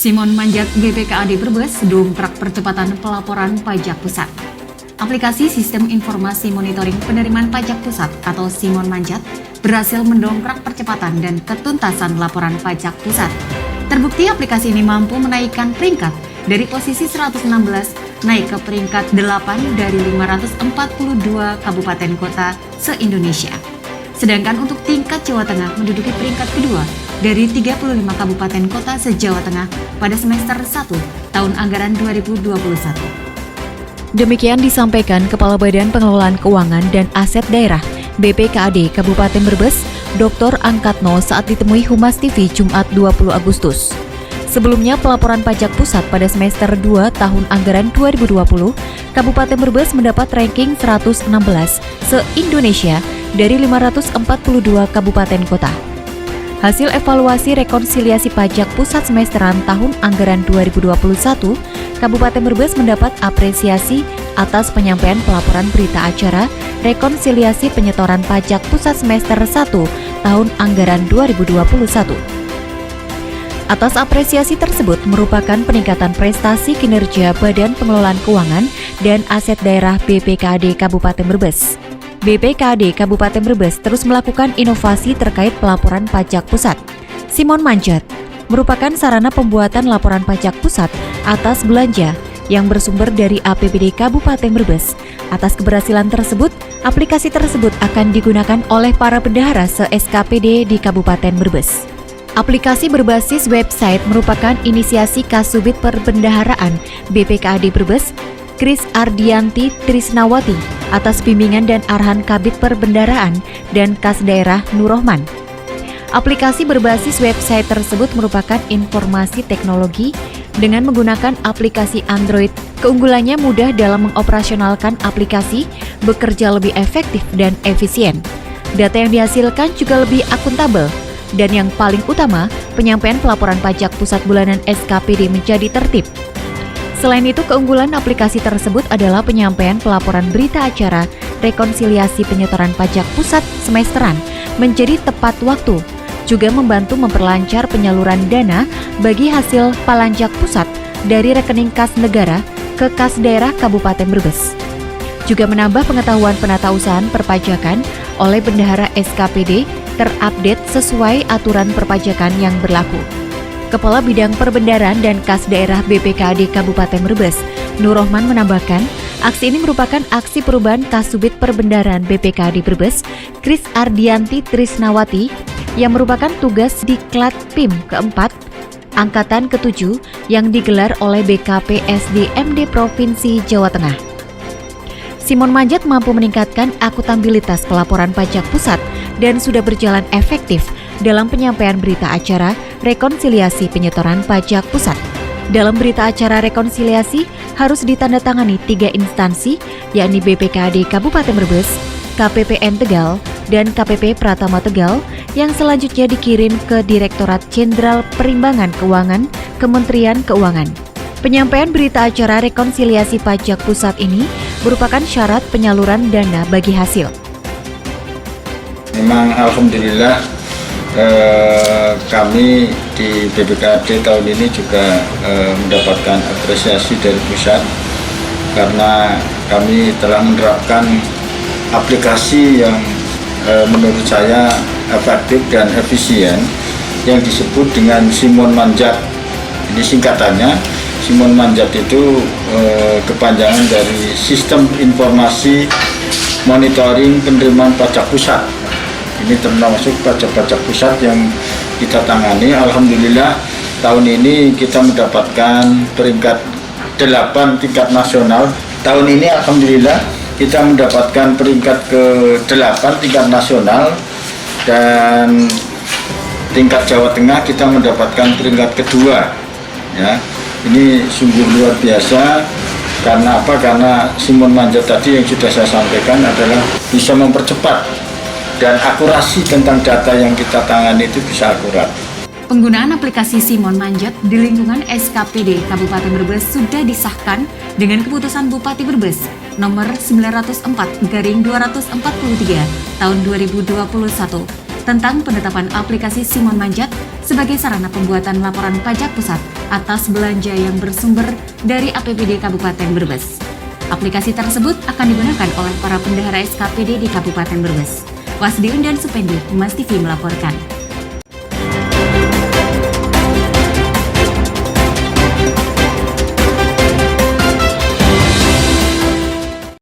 Simon Manjat BPKAD Brebes dongkrak percepatan pelaporan pajak pusat. Aplikasi Sistem Informasi Monitoring Penerimaan Pajak Pusat atau Simon Manjat berhasil mendongkrak percepatan dan ketuntasan laporan pajak pusat. Terbukti aplikasi ini mampu menaikkan peringkat dari posisi 116 naik ke peringkat 8 dari 542 kabupaten kota se-Indonesia. Sedangkan untuk tingkat Jawa Tengah menduduki peringkat kedua dari 35 kabupaten kota se-Jawa Tengah pada semester 1 tahun anggaran 2021. Demikian disampaikan Kepala Badan Pengelolaan Keuangan dan Aset Daerah BPKAD Kabupaten Brebes, Dr. Angkatno saat ditemui Humas TV Jumat 20 Agustus. Sebelumnya, pelaporan pajak pusat pada semester 2 tahun anggaran 2020, Kabupaten Brebes mendapat ranking 116 se-Indonesia dari 542 kabupaten kota. Hasil evaluasi rekonsiliasi pajak pusat semesteran tahun anggaran 2021, Kabupaten Brebes mendapat apresiasi atas penyampaian pelaporan berita acara rekonsiliasi penyetoran pajak pusat semester 1 tahun anggaran 2021. Atas apresiasi tersebut merupakan peningkatan prestasi kinerja Badan Pengelolaan Keuangan dan Aset Daerah BPKAD Kabupaten Brebes. BPKAD Kabupaten Brebes terus melakukan inovasi terkait pelaporan pajak pusat. Simon Manjat merupakan sarana pembuatan laporan pajak pusat atas belanja yang bersumber dari APBD Kabupaten Brebes. Atas keberhasilan tersebut, aplikasi tersebut akan digunakan oleh para bendahara se-SKPD di Kabupaten Brebes. Aplikasi berbasis website merupakan inisiasi Kasubit Perbendaharaan BPKAD Brebes, Kris Ardianti Trisnawati, atas bimbingan dan arahan Kabid Perbendaharaan dan Kas Daerah Nurohman. Aplikasi berbasis website tersebut merupakan informasi teknologi dengan menggunakan aplikasi Android. Keunggulannya mudah dalam mengoperasionalkan aplikasi, bekerja lebih efektif dan efisien. Data yang dihasilkan juga lebih akuntabel. Dan yang paling utama, penyampaian pelaporan pajak pusat bulanan SKPD menjadi tertib. Selain itu, keunggulan aplikasi tersebut adalah penyampaian pelaporan berita acara rekonsiliasi penyetoran pajak pusat semesteran menjadi tepat waktu, juga membantu memperlancar penyaluran dana bagi hasil palanjak pusat dari rekening kas negara ke kas daerah Kabupaten Brebes. Juga menambah pengetahuan penatausahaan perpajakan oleh bendahara SKPD terupdate sesuai aturan perpajakan yang berlaku. Kepala Bidang Perbendaharaan dan Kas Daerah BPKAD Kabupaten Brebes, Nurohman menambahkan, aksi ini merupakan aksi perubahan Kasubit Perbendaharaan BPKAD Brebes, Kris Ardianti Trisnawati, yang merupakan tugas di Klat PIM keempat, Angkatan ke-7 yang digelar oleh BKPSDMD Provinsi Jawa Tengah. Simon Manjat mampu meningkatkan akuntabilitas pelaporan pajak pusat dan sudah berjalan efektif dalam penyampaian berita acara rekonsiliasi penyetoran pajak pusat. Dalam berita acara rekonsiliasi harus ditandatangani 3 instansi, yakni BPKAD Kabupaten Brebes, KPPN Tegal, dan KPP Pratama Tegal, yang selanjutnya dikirim ke Direktorat Jenderal Perimbangan Keuangan, Kementerian Keuangan. Penyampaian berita acara rekonsiliasi pajak pusat ini merupakan syarat penyaluran dana bagi hasil. Memang alhamdulillah kami di BPKAD tahun ini juga mendapatkan apresiasi dari pusat karena kami telah menerapkan aplikasi yang menurut saya efektif dan efisien yang disebut dengan Simon Manjat. Ini singkatannya. Simon Manjat itu kepanjangan dari Sistem Informasi Monitoring Penerimaan Pajak Pusat. Ini termasuk pajak-pajak pusat yang kita tangani. Alhamdulillah tahun ini kita mendapatkan peringkat 8 tingkat nasional. Tahun ini alhamdulillah kita mendapatkan peringkat ke-8 tingkat nasional, dan tingkat Jawa Tengah kita mendapatkan peringkat kedua. Ya, ini sungguh luar biasa. Karena apa? Karena Simon Manjat tadi yang sudah saya sampaikan adalah bisa mempercepat dan akurasi tentang data yang kita tangani itu bisa akurat. Penggunaan aplikasi Simon Manjat di lingkungan SKPD Kabupaten Brebes sudah disahkan dengan keputusan Bupati Brebes nomor 904/2043 tahun 2021 tentang penetapan aplikasi Simon Manjat sebagai sarana pembuatan laporan pajak pusat atas belanja yang bersumber dari APBD Kabupaten Brebes. Aplikasi tersebut akan digunakan oleh para bendahara SKPD di Kabupaten Brebes. Wasdiun dan Supendi, Mas TV melaporkan.